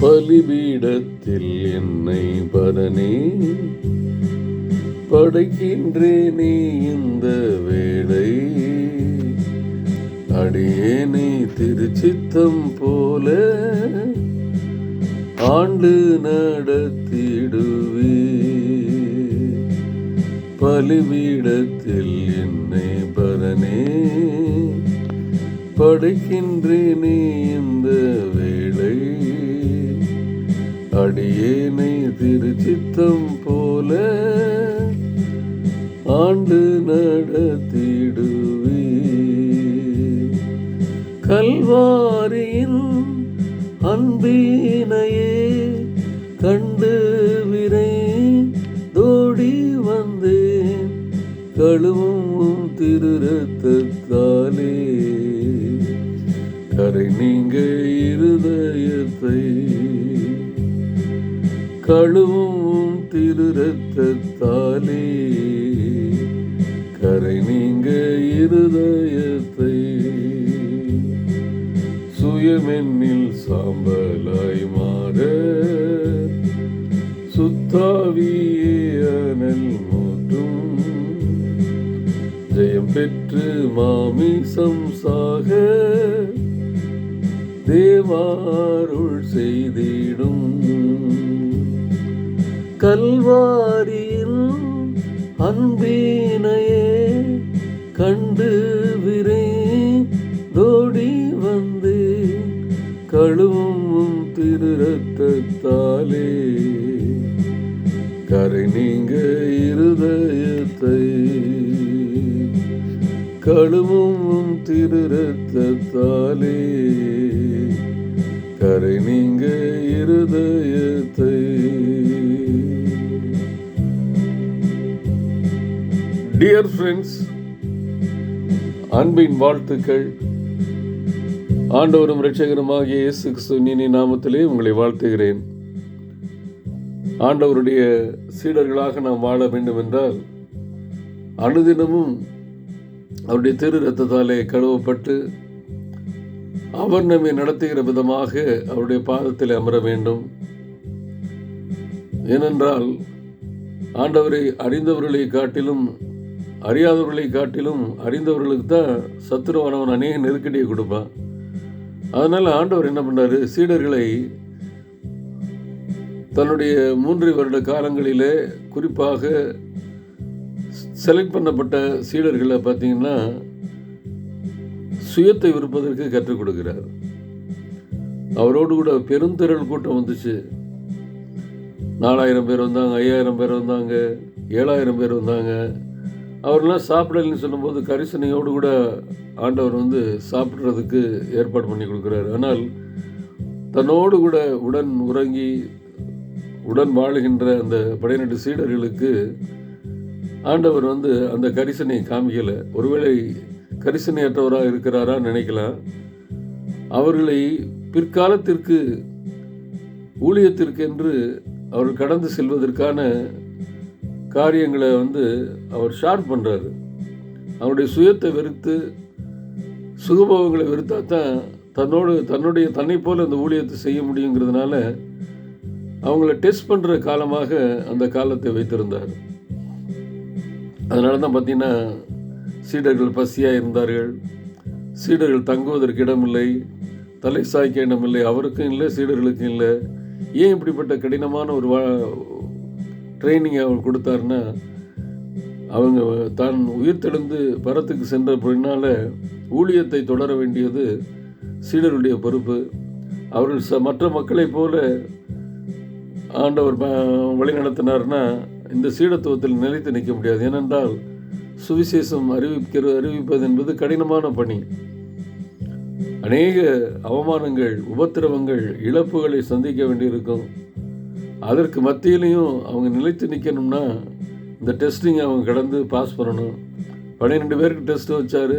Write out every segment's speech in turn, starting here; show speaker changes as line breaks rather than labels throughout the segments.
பலிபீடத்தில் என்னை பரனே படைக்கின்றேனே இந்த வேளை. அடியேனை திருச்சித்தம் போல ஆண்டு நடத்திடுவே. பலிபீடத்தில் என்னை பரனே படைக்கின்றேனே இந்த வேளை. அடியேனை திருச்சித்தம் போல ஆண்டு நடத்திடுவே. கல்வாரியின் அன்பினையே கண்டு விரைந்தோடி வந்தேன். கழுவும் திரு ரத்தத்தாலே கரை நீங்க இருதயத்தை. கழுவும் திரு ரத்தத்தாலே கரை நீங்க இருதயத்தை. சுயமென்னில் சாம்பலாய் மாற சுத்தாவியே அனல் மூட்டும். ஜெயம் பெற்று மாமிசம் சாக தேவாருள் செய்திடும். கல்வாரியில் அன்பினையே கண்டு விரைந்தோடி வந்து கழுவும் திரு ரத்தத்தாலே கரை நீங்க இருதயத்தை. கழுவும் திரு ரத்தத்தாலே கரை நீங்க இருதயத்தை. டியர் ஃப்ரெண்ட்ஸ், அன்பின் வாழ்த்துக்கள். ஆண்டவரும் இரட்சகருமாகிய இயேசு கிறிஸ்துவின் நாமத்திலே உங்களை வாழ்த்துகிறேன். ஆண்டவருடைய சீடர்களாக நாம் வாழ வேண்டும் என்றால் அனுதினமும் அவருடைய திரு ரத்தத்தாலே கழுவப்பட்டு அவர் நம்மை நடத்துகிற விதமாக அவருடைய பாதத்தில் அமர வேண்டும். ஏனென்றால் ஆண்டவரை அறிந்தவர்களை காட்டிலும் அறியாதவர்களை காட்டிலும் அறிந்தவர்களுக்கு தான் சத்துருவானவன் அநேக நெருக்கடியை கொடுப்பான். அதனால் ஆண்டவர் என்ன பண்ணார், சீடர்களை தன்னுடைய 3 வருட காலங்களிலே குறிப்பாக செலக்ட் பண்ணப்பட்ட சீடர்களை பார்த்தீங்கன்னா சுயத்தை விற்பதற்கு கற்றுக் கொடுக்கிறார். அவரோடு கூட பெருந்திரள் கூட்டம் வந்துச்சு. 4000 பேர் வந்தாங்க, 5000 பேர் வந்தாங்க, 7000 பேர் வந்தாங்க. அவரெல்லாம் சாப்பிடலன்னு சொல்லும்போது கரிசனையோடு கூட ஆண்டவர் சாப்பிட்றதுக்கு ஏற்பாடு பண்ணி கொடுக்குறாரு. ஆனால் தன்னோடு கூட உடன் உறங்கி உடன் வாழுகின்ற அந்த 12 சீடர்களுக்கு ஆண்டவர் அந்த கரிசனை காமிக்கலை. ஒருவேளை கரிசனையற்றவராக இருக்கிறாரா நினைக்கலாம். அவர்களை பிற்காலத்திற்கு ஊழியத்திற்கு என்று அவர் கடந்து செல்வதற்கான காரியங்களை அவர் ஷார்ப் பண்ணுறாரு. அவருடைய சுயத்தை வெறுத்து சுகபோகங்களை வெறுத்தா தான் தன்னுடைய தன்னை போல் அந்த ஊழியத்தை செய்ய முடியுங்கிறதுனால அவங்கள டெஸ்ட் பண்ணுற காலமாக அந்த காலத்தை வைத்திருந்தார். அதனால தான் பார்த்தீங்கன்னா சீடர்கள் பசியாக இருந்தார்கள். சீடர்கள் தங்குவதற்கு இடமில்லை, தலை சாய்க்க இடமில்லை. அவருக்கும் இல்லை, சீடர்களுக்கும் இல்லை. ஏன் இப்படிப்பட்ட கடினமான ஒரு ட்ரைனிங் அவர் கொடுத்தாருன்னா, அவங்க தான் உயிர்த்தெழுந்து பரத்துக்கு சென்ற பின்னால் ஊழியத்தை தொடர வேண்டியது சீடருடைய பொறுப்பு. அவர்கள் மற்ற மக்களைப் போல ஆண்டவர் வழிநடத்தினார்னா இந்த சீடத்துவத்தில் நிலைத்து நிற்க முடியாது. ஏனென்றால் சுவிசேஷம் அறிவிப்பது என்பது கடினமான பணி. அநேக அவமானங்கள், உபத்திரவங்கள், இழப்புகளை சந்திக்க வேண்டியிருக்கும். அதற்கு மத்தியிலையும் அவங்க நிலைத்து நிற்கணும்னா இந்த டெஸ்டிங் அவங்க கடந்து பாஸ் பண்ணணும். 12 பேருக்கு டெஸ்ட்டு வச்சார்.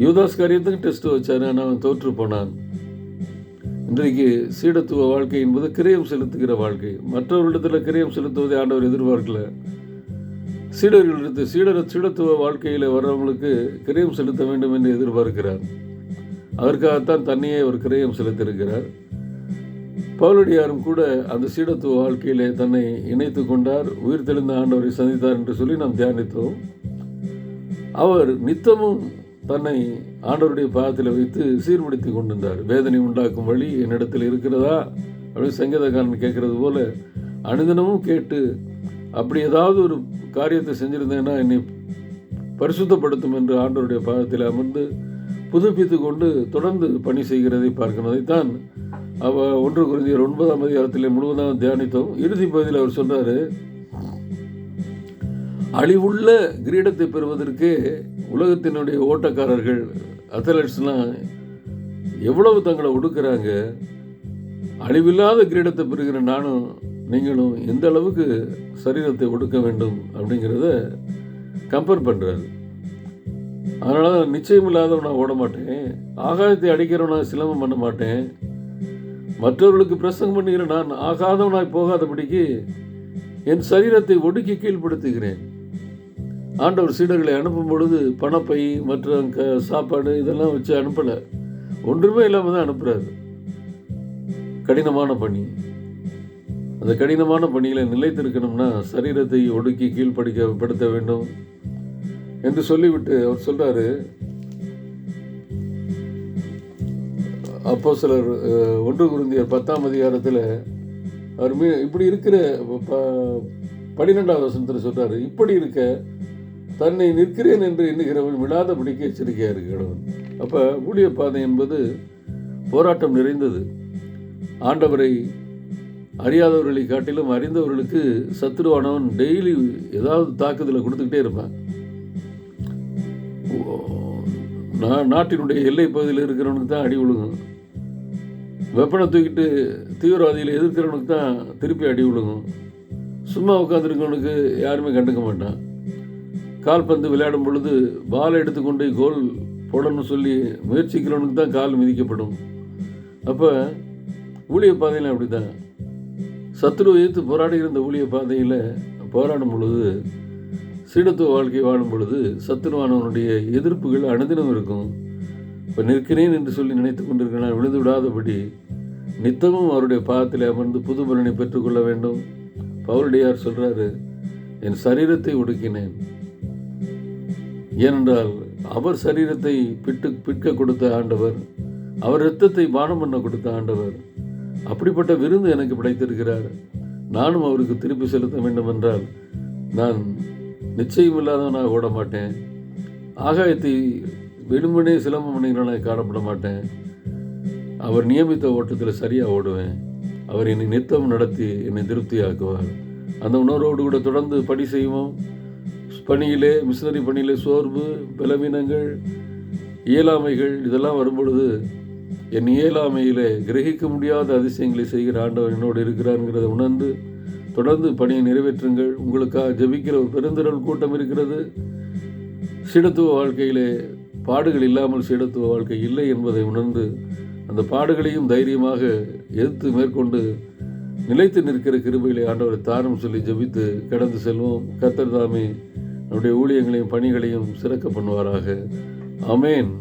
யூதாஸ் காரியத்துக்கு டெஸ்ட்டு வச்சார். ஆனால் அவன் தோற்று போனான். இன்றைக்கு சீடத்துவ வாழ்க்கை என்பது கிரயம் செலுத்துகிற வாழ்க்கை. மற்றவர்களிடத்தில் கிரயம் செலுத்துவதை ஆண்டவர் எதிர்பார்க்கல. சீடத்துவ வாழ்க்கையில் வர்றவங்களுக்கு கிரயம் செலுத்த வேண்டும் என்று எதிர்பார்க்கிறார். அதற்காகத்தான் தன்னையே ஒரு கிரயம் செலுத்தியிருக்கிறார். பவுலடியாரும் கூட அந்த சீடத்துவ வாழ்க்கையிலே தன்னை இணைத்து கொண்டார், உயிர் தெளிந்த ஆண்டவரை சந்தித்தார் என்று சொல்லி நாம் தியானித்தோம். அவர் நித்தமும் தன்னை ஆண்டவருடைய பாதத்தில் வைத்து சீர்படுத்தி கொண்டிருந்தார். வேதனை உண்டாக்கும் வழி என்னிடத்தில் இருக்கிறதா அப்படின்னு சங்கீதக்காரன் கேட்கறது போல அனுதினமும் கேட்டு, அப்படி ஏதாவது ஒரு காரியத்தை செஞ்சிருந்தேன்னா என்னை பரிசுத்தப்படுத்தும் என்று ஆண்டவருடைய பாதத்தில் அமர்ந்து புதுப்பித்து கொண்டு தொடர்ந்து பணி செய்கிறதை பார்க்கணும். அதைத்தான் 1 கொரிந்தியர் 9ஆம் அதிகாரத்தில் முழுவதும் தியானித்தோம். இறுதி பகுதியில் அவர் சொல்றாரு, அழிவுள்ள கிரீடத்தை பெறுவதற்கு உலகத்தினுடைய ஓட்டக்காரர்கள் அத்லெட்ஸ்லாம் எவ்வளவு தங்களை ஒடுக்குறாங்க, அழிவில்லாத கிரீடத்தை பெறுகிற நானும் நீங்களும் எந்த அளவுக்கு சரீரத்தை ஒடுக்க வேண்டும் அப்படிங்கிறத கம்பேர் பண்ணுறாரு. அதனால தான் நிச்சயம் இல்லாதவன் நான் ஓட மாட்டேன், ஆகாயத்தை அடிக்கிறவன் நான் சிலம்பம் பண்ண மாட்டேன், மற்றவர்களுக்கு பிரசங்கம் பண்ணுகிற நான் ஆகாதவனாய் போகாதபடிக்கு என் சரீரத்தை ஒடுக்கி கீழ்ப்படுத்துகிறேன். ஆண்டவர் சீடர்களை அனுப்பும் பொழுது பணப்பை மற்ற சாப்பாடு இதெல்லாம் வச்சு அனுப்பலை, ஒன்றுமே இல்லாமல் தான் அனுப்புகிறாரு. கடினமான பணி, அந்த கடினமான பணியில் நிலைத்திருக்கணும்னா சரீரத்தை ஒடுக்கி கீழ்ப்படுத்த வேண்டும் என்று சொல்லிவிட்டு அவர் சொல்கிறாரு. அப்போஸ்தலர் 1 கொரிந்தியர் 10ஆம் அதிகாரத்தில் அவர் இப்படி இருக்கிற 12ஆவது வசனத்தில் சொல்கிறாரு, இப்படி இருக்க தன்னை நிற்கிறேன் என்று எண்ணுகிறவன் விழாதபடிக்கு எச்சரிக்கையாக இருக்கிறவன். அப்போ ஊழிய பாதை என்பது போராட்டம் நிறைந்தது. ஆண்டவரை அறியாதவர்களை காட்டிலும் அறிந்தவர்களுக்கு சத்துருவானவன் டெய்லி ஏதாவது தாக்குதலை கொடுத்துக்கிட்டே இருப்பான். நாட்டினுடைய எல்லை பகுதியில் இருக்கிறவனுக்கு தான் அடி விழுகும், வெப்பனை தூக்கிட்டு தீவிரவாதிகளை எதிர்க்கிறவனுக்கு தான் திருப்பி அடி விழுகும், சும்மா உட்காந்துருக்கவனுக்கு யாருமே கண்டுக்க மாட்டான். கால்பந்து விளையாடும் பொழுது பால் எடுத்துக்கொண்டு கோல் போடணும்னு சொல்லி முயற்சிக்கிறவனுக்கு தான் கால் மிதிக்கப்படும். அப்போ ஊழிய பாதையில் அப்படி தான் சத்துருவை எதிர்த்து போராடுகிற இந்த ஊழிய பாதையில் போராடும் பொழுது, சீடத்துவ வாழ்க்கை வாழும் பொழுது சத்துருவானவனுடைய எதிர்ப்புகள் அனுதினம் இருக்கும். இப்போ நிற்கிறேன் என்று சொல்லி நினைத்து கொண்டிருக்கிறான், விழுந்து விடாதபடி நித்தமும் அவருடைய பாதத்தில் அமர்ந்து புது பலனை பெற்றுக்கொள்ள வேண்டும். பவுலடியார் சொல்கிறாரு, என் சரீரத்தை ஒடுக்கினேன், ஏனென்றால் அவர் சரீரத்தை பிற்க கொடுத்த ஆண்டவர், அவர் இரத்தத்தை பானம் பண்ண கொடுத்த ஆண்டவர், அப்படிப்பட்ட விருந்து எனக்கு படைத்திருக்கிறார். நானும் அவருக்கு திருப்பி செலுத்த வேண்டும் என்றால் நான் நிச்சயம் இல்லாதவனாக ஓட மாட்டேன், ஆகாயத்தை வெறுமனே சிலம்பம் பண்ணுகிறவனாக காணப்பட மாட்டேன், அவர் நியமித்த ஓட்டத்தில் சரியாக ஓடுவேன், அவர் என்னை நித்தம் நடத்தி என்னை திருப்தியாக்குவார். அந்த உணர்வோடு கூட தொடர்ந்து பணி செய்வோம். பணியிலே, மிஷனரி பணியிலே சோர்வு, பலவீனங்கள், இயலாமைகள் இதெல்லாம் வரும்பொழுது என் இயலாமையிலே கிரகிக்க முடியாத அதிசயங்களை செய்கிற ஆண்டவர் என்னோடு இருக்கிறாருங்கிறத உணர்ந்து தொடர்ந்து பணியை நிறைவேற்றுங்கள். உங்களுக்காக ஜெபிக்கிற ஒரு பெருந்திரள் கூட்டம் இருக்கிறது. சீடத்துவ வாழ்க்கையிலே பாடுகள் இல்லாமல் சீடத்துவ வாழ்க்கை இல்லை என்பதை உணர்ந்து அந்த பாடுகளையும் தைரியமாக எதிர்த்து மேற்கொண்டு நிலைத்து நிற்கிற கிருபையிலே ஆண்டவரை தாரம் சொல்லி ஜெபித்து கடந்து செல்வோம். கர்த்தர் தாமே நம்முடைய ஊழியங்களையும் பணிகளையும் சிறக்க பண்ணுவாராக. ஆமென்.